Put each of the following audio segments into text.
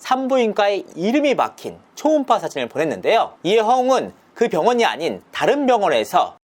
산부인과에 이름이 박힌 초음파 사진을 보냈는데요. 이에 허웅은 그 병원이 아닌 다른 병원에서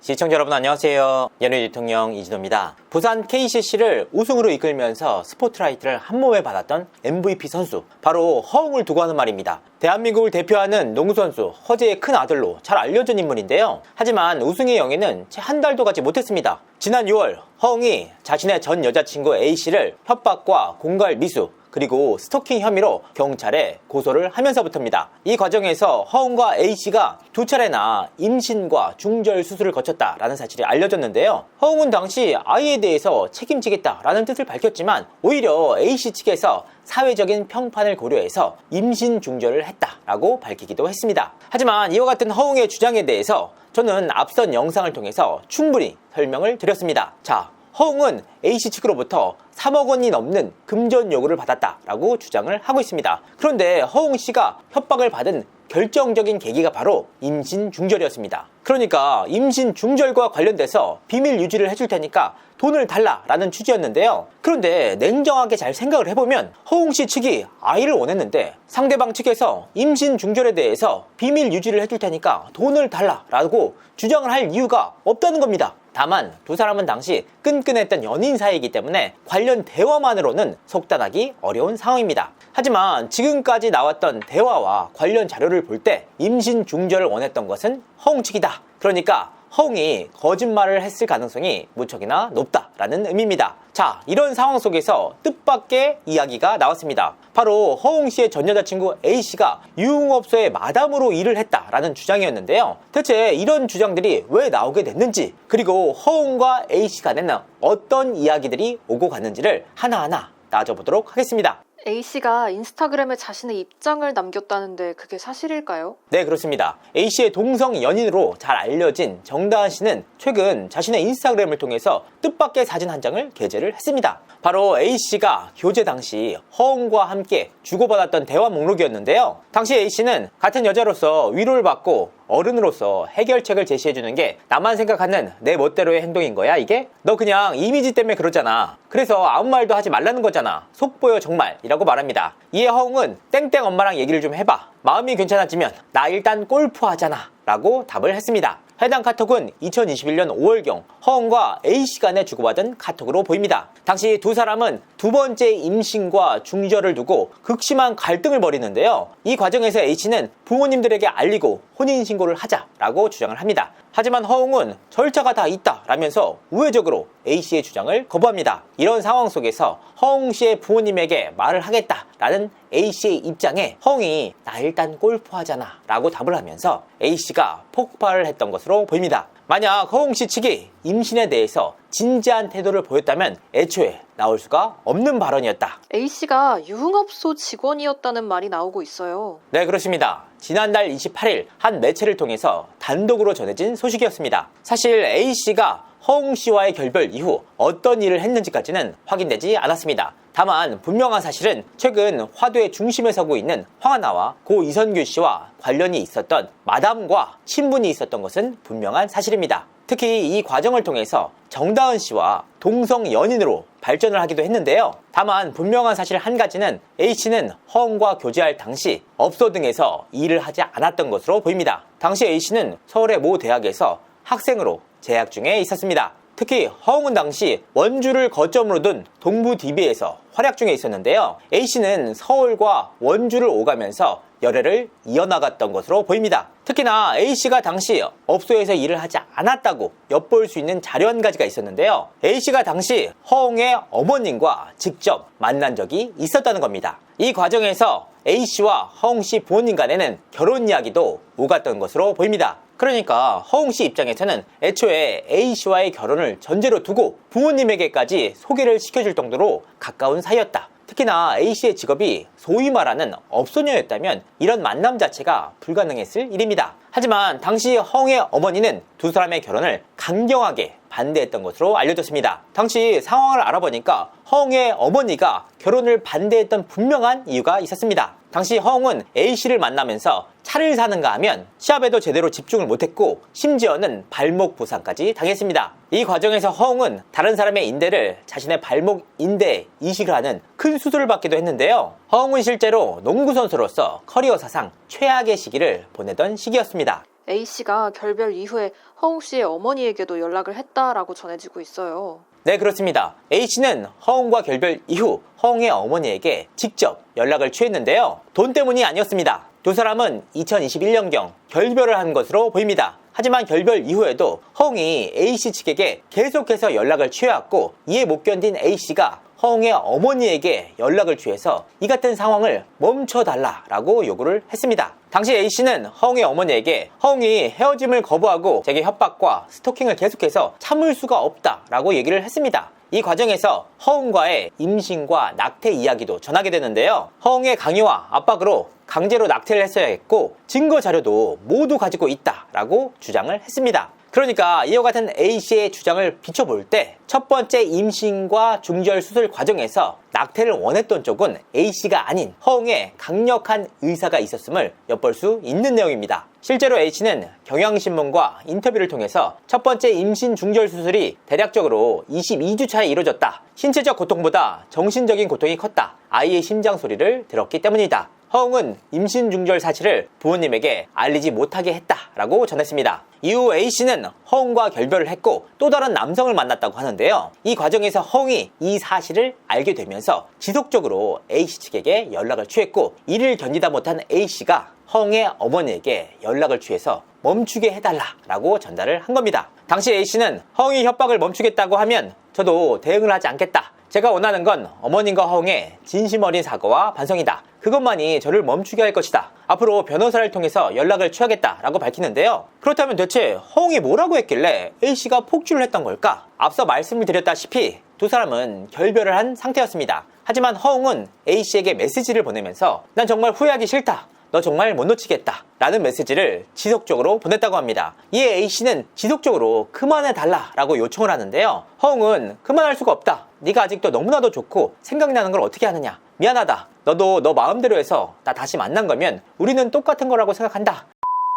시청자 여러분 안녕하세요. 연예 대통령 이진호입니다. 부산 KCC를 우승으로 이끌면서 스포트라이트를 한몸에 받았던 MVP 선수, 바로 허웅을 두고 하는 말입니다. 대한민국을 대표하는 농구선수 허재의 큰 아들로 잘 알려진 인물인데요. 하지만 우승의 영예는 채 한 달도 가지 못했습니다. 지난 6월 허웅이 자신의 전 여자친구 A씨를 협박과 공갈 미수 그리고 스토킹 혐의로 경찰에 고소를 하면서부터입니다. 이 과정에서 허웅과 A씨가 두 차례나 임신과 중절 수술을 거쳤다라는 사실이 알려졌는데요. 허웅은 당시 아이에 대해서 책임지겠다라는 뜻을 밝혔지만 오히려 A씨 측에서 사회적인 평판을 고려해서 임신 중절을 했다라고 밝히기도 했습니다. 하지만 이와 같은 허웅의 주장에 대해서 저는 앞선 영상을 통해서 충분히 설명을 드렸습니다. 자, 허웅은 A씨 측으로부터 3억 원이 넘는 금전 요구를 받았다라고 주장을 하고 있습니다. 그런데 허웅씨가 협박을 받은 결정적인 계기가 바로 임신 중절이었습니다. 그러니까 임신 중절과 관련돼서 비밀 유지를 해줄 테니까 돈을 달라라는 취지였는데요. 그런데 냉정하게 잘 생각을 해보면 허웅씨 측이 아이를 원했는데 상대방 측에서 임신 중절에 대해서 비밀 유지를 해줄 테니까 돈을 달라라고 주장을 할 이유가 없다는 겁니다. 다만 두 사람은 당시 끈끈했던 연인 사이이기 때문에 관련 대화만으로는 속단하기 어려운 상황입니다. 하지만 지금까지 나왔던 대화와 관련 자료를 볼 때 임신 중절을 원했던 것은 허웅 측이다. 그러니까 허웅이 거짓말을 했을 가능성이 무척이나 높다라는 의미입니다. 자, 이런 상황 속에서 뜻밖의 이야기가 나왔습니다. 바로 허웅씨의 전 여자친구 A씨가 유흥업소의 마담으로 일을 했다라는 주장이었는데요. 대체 이런 주장들이 왜 나오게 됐는지, 그리고 허웅과 A씨 간에는 어떤 이야기들이 오고 갔는지를 하나하나 따져보도록 하겠습니다. A씨가 인스타그램에 자신의 입장을 남겼다는데 그게 사실일까요? 네, 그렇습니다. A씨의 동성 연인으로 잘 알려진 정다은 씨는 최근 자신의 인스타그램을 통해서 뜻밖의 사진 한 장을 게재를 했습니다. 바로 A씨가 교제 당시 허웅과 함께 주고받았던 대화 목록이었는데요. 당시 A씨는 같은 여자로서 위로를 받고 어른으로서 해결책을 제시해주는 게 나만 생각하는 내 멋대로의 행동인 거야 이게? 너 그냥 이미지 때문에 그러잖아. 그래서 아무 말도 하지 말라는 거잖아. 속보여 정말 이라고 말합니다. 이에 허웅은 땡땡 엄마랑 얘기를 좀 해봐. 마음이 괜찮아지면 나 일단 골프 하잖아 라고 답을 했습니다. 해당 카톡은 2021년 5월경 허웅과 A씨 간에 주고받은 카톡으로 보입니다. 당시 두 사람은 두 번째 임신과 중절을 두고 극심한 갈등을 벌이는데요. 이 과정에서 A씨는 부모님들에게 알리고 혼인신고를 하자라고 주장을 합니다. 하지만 허웅은 절차가 다 있다라면서 우회적으로 A씨의 주장을 거부합니다. 이런 상황 속에서 허웅씨의 부모님에게 말을 하겠다라는 A씨의 입장에 허웅이 나 일단 골프하잖아 라고 답을 하면서 A씨가 폭발을 했던 것으로 보입니다. 만약 허웅씨 측이 임신에 대해서 진지한 태도를 보였다면 애초에 나올 수가 없는 발언이었다. A씨가 유흥업소 직원이었다는 말이 나오고 있어요. 네, 그렇습니다. 지난달 28일 한 매체를 통해서 단독으로 전해진 소식이었습니다. 사실 A씨가 허웅씨와의 결별 이후 어떤 일을 했는지까지는 확인되지 않았습니다. 다만 분명한 사실은 최근 화두의 중심에 서고 있는 황하나와 고 이선규 씨와 관련이 있었던 마담과 친분이 있었던 것은 분명한 사실입니다. 특히 이 과정을 통해서 정다은 씨와 동성 연인으로 발전을 하기도 했는데요. 다만 분명한 사실 한 가지는 A씨는 허웅과 교제할 당시 업소 등에서 일을 하지 않았던 것으로 보입니다. 당시 A씨는 서울의 모 대학에서 학생으로 재학 중에 있었습니다. 특히 허웅은 당시 원주를 거점으로 둔 동부 DB에서 활약 중에 있었는데요. A씨는 서울과 원주를 오가면서 열애를 이어나갔던 것으로 보입니다. 특히나 A씨가 당시 업소에서 일을 하지 않았다고 엿볼 수 있는 자료 한 가지가 있었는데요. A씨가 당시 허웅의 어머님과 직접 만난 적이 있었다는 겁니다. 이 과정에서 A씨와 허웅씨 부모님 간에는 결혼 이야기도 오갔던 것으로 보입니다. 그러니까 허웅씨 입장에서는 애초에 A씨와의 결혼을 전제로 두고 부모님에게까지 소개를 시켜줄 정도로 가까운 사이였다. 특히나 A씨의 직업이 소위 말하는 업소녀였다면 이런 만남 자체가 불가능했을 일입니다. 하지만 당시 허웅의 어머니는 두 사람의 결혼을 강경하게 반대했던 것으로 알려졌습니다. 당시 상황을 알아보니까 허웅의 어머니가 결혼을 반대했던 분명한 이유가 있었습니다. 당시 허웅은 A씨를 만나면서 차를 사는가 하면 시합에도 제대로 집중을 못했고 심지어는 발목 부상까지 당했습니다. 이 과정에서 허웅은 다른 사람의 인대를 자신의 발목 인대에 이식을 하는 큰 수술을 받기도 했는데요. 허웅은 실제로 농구선수로서 커리어 사상 최악의 시기를 보내던 시기였습니다. A씨가 결별 이후에 허웅 씨의 어머니에게도 연락을 했다라고 전해지고 있어요. 네, 그렇습니다. A씨는 허웅과 결별 이후 허웅의 어머니에게 직접 연락을 취했는데요. 돈 때문이 아니었습니다. 두 사람은 2021년경 결별을 한 것으로 보입니다. 하지만 결별 이후에도 허웅이 A씨 측에게 계속해서 연락을 취해왔고 이에 못 견딘 A씨가 허웅의 어머니에게 연락을 취해서 이 같은 상황을 멈춰달라라고 요구를 했습니다. 당시 A씨는 허웅의 어머니에게 허웅이 헤어짐을 거부하고 제게 협박과 스토킹을 계속해서 참을 수가 없다라고 얘기를 했습니다. 이 과정에서 허웅과의 임신과 낙태 이야기도 전하게 되는데요. 허웅의 강요와 압박으로 강제로 낙태를 했어야겠고 증거 자료도 모두 가지고 있다라고 주장을 했습니다. 그러니까 이와 같은 A씨의 주장을 비춰볼 때 첫 번째 임신과 중절 수술 과정에서 낙태를 원했던 쪽은 A씨가 아닌 허웅의 강력한 의사가 있었음을 엿볼 수 있는 내용입니다. 실제로 A씨는 경향신문과 인터뷰를 통해서 첫 번째 임신 중절 수술이 대략적으로 22주 차에 이루어졌다. 신체적 고통보다 정신적인 고통이 컸다. 아이의 심장 소리를 들었기 때문이다. 허웅은 임신 중절 사실을 부모님에게 알리지 못하게 했다라고 전했습니다. 이후 A씨는 허웅과 결별을 했고 또 다른 남성을 만났다고 하는데요. 이 과정에서 허웅이 이 사실을 알게 되면서 지속적으로 A씨 측에게 연락을 취했고 이를 견디다 못한 A씨가 허웅의 어머니에게 연락을 취해서 멈추게 해달라라고 전달을 한 겁니다. 당시 A씨는 허웅이 협박을 멈추겠다고 하면 저도 대응을 하지 않겠다. 제가 원하는 건 어머님과 허웅의 진심 어린 사과와 반성이다. 그것만이 저를 멈추게 할 것이다. 앞으로 변호사를 통해서 연락을 취하겠다라고 밝히는데요. 그렇다면 대체 허웅이 뭐라고 했길래 A씨가 폭주를 했던 걸까? 앞서 말씀을 드렸다시피 두 사람은 결별을 한 상태였습니다. 하지만 허웅은 A씨에게 메시지를 보내면서 난 정말 후회하기 싫다. 너 정말 못 놓치겠다 라는 메시지를 지속적으로 보냈다고 합니다. 이에 A씨는 지속적으로 그만해달라 라고 요청을 하는데요. 허웅은 그만할 수가 없다. 네가 아직도 너무나도 좋고 생각나는 걸 어떻게 하느냐. 미안하다. 너도 너 마음대로 해서 나 다시 만난 거면 우리는 똑같은 거라고 생각한다.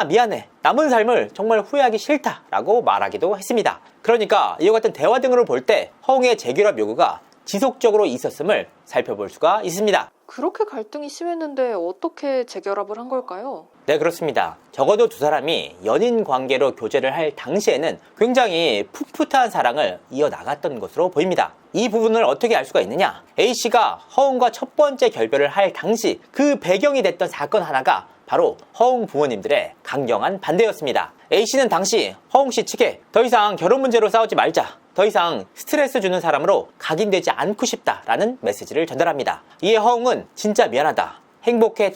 미안해. 남은 삶을 정말 후회하기 싫다 라고 말하기도 했습니다. 그러니까 이와 같은 대화 등으로 볼 때 허웅의 재결합 요구가 지속적으로 있었음을 살펴볼 수가 있습니다. 그렇게 갈등이 심했는데 어떻게 재결합을 한 걸까요? 네, 그렇습니다. 적어도 두 사람이 연인 관계로 교제를 할 당시에는 굉장히 풋풋한 사랑을 이어나갔던 것으로 보입니다. 이 부분을 어떻게 알 수가 있느냐? A씨가 허웅과 첫 번째 결별을 할 당시 그 배경이 됐던 사건 하나가 바로 허웅 부모님들의 강경한 반대였습니다. A씨는 당시 허웅씨 측에 더 이상 결혼 문제로 싸우지 말자. 더 이상 스트레스 주는 사람으로 각인되지 않고 싶다라는 메시지를 전달합니다. 이에 허웅은 진짜 미안하다. 행복해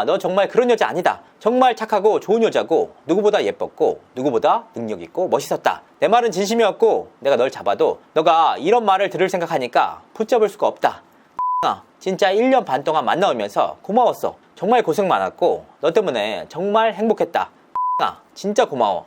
너 정말 그런 여자 아니다. 정말 착하고 좋은 여자고 누구보다 예뻤고 누구보다 능력있고 멋있었다. 내 말은 진심이었고 내가 널 잡아도 너가 이런 말을 들을 생각하니까 붙잡을 수가 없다. 진짜 1년 반 동안 만나오면서 고마웠어. 정말 고생 많았고 너 때문에 정말 행복했다. 진짜 고마워.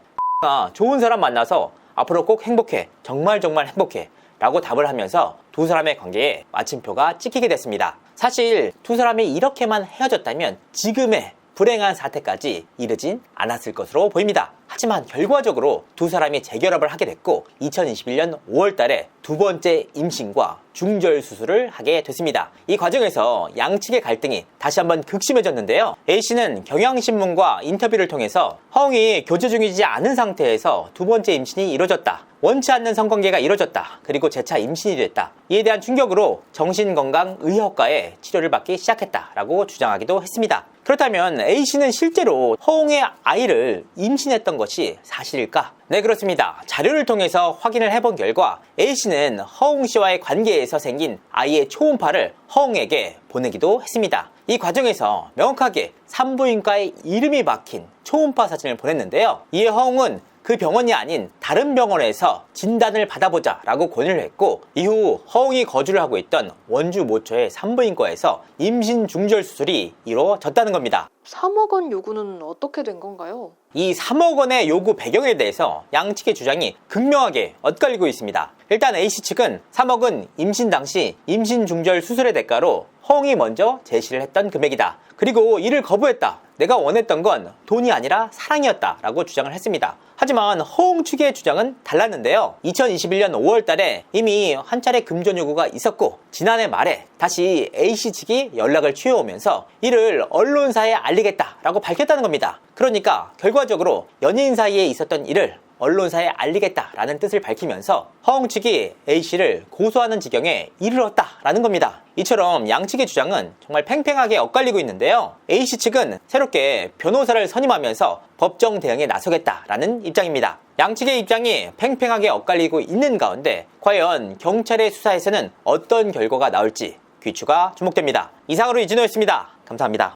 좋은 사람 만나서 앞으로 꼭 행복해. 정말 행복해. 라고 답을 하면서 두 사람의 관계에 마침표가 찍히게 됐습니다. 사실 두 사람이 이렇게만 헤어졌다면 지금의 불행한 사태까지 이르진 않았을 것으로 보입니다. 하지만 결과적으로 두 사람이 재결합을 하게 됐고 2021년 5월 달에 두 번째 임신과 중절 수술을 하게 됐습니다. 이 과정에서 양측의 갈등이 다시 한번 극심해졌는데요. A씨는 경향신문과 인터뷰를 통해서 허웅이 교제 중이지 않은 상태에서 두 번째 임신이 이루어졌다. 원치 않는 성관계가 이루어졌다. 그리고 재차 임신이 됐다. 이에 대한 충격으로 정신건강의학과에 치료를 받기 시작했다라고 주장하기도 했습니다. 그렇다면 A씨는 실제로 허웅의 아이를 임신했던 것이 사실일까? 네, 그렇습니다. 자료를 통해서 확인을 해본 결과 A씨는 허웅씨와의 관계에서 생긴 아이의 초음파를 허웅에게 보내기도 했습니다. 이 과정에서 명확하게 산부인과의 이름이 박힌 초음파 사진을 보냈는데요. 이에 허웅은 그 병원이 아닌 다른 병원에서 진단을 받아보자 라고 권유를 했고 이후 허웅이 거주를 하고 있던 원주 모처의 산부인과에서 임신 중절 수술이 이루어졌다는 겁니다. 3억 원 요구는 어떻게 된 건가요? 이 3억 원의 요구 배경에 대해서 양측의 주장이 극명하게 엇갈리고 있습니다. 일단 A씨 측은 3억은 임신 당시 임신 중절 수술의 대가로 허웅이 먼저 제시를 했던 금액이다. 그리고 이를 거부했다. 내가 원했던 건 돈이 아니라 사랑이었다 라고 주장을 했습니다. 하지만 허웅 측의 주장은 달랐는데요. 2021년 5월 달에 이미 한 차례 금전 요구가 있었고 지난해 말에 다시 A씨 측이 연락을 취해오면서 이를 언론사에 알리겠다 라고 밝혔다는 겁니다. 그러니까 결과적으로 연인 사이에 있었던 일을 언론사에 알리겠다라는 뜻을 밝히면서 허웅 측이 A씨를 고소하는 지경에 이르렀다라는 겁니다. 이처럼 양측의 주장은 정말 팽팽하게 엇갈리고 있는데요. A씨 측은 새롭게 변호사를 선임하면서 법정 대응에 나서겠다라는 입장입니다. 양측의 입장이 팽팽하게 엇갈리고 있는 가운데 과연 경찰의 수사에서는 어떤 결과가 나올지 귀추가 주목됩니다. 이상으로 이진호였습니다. 감사합니다.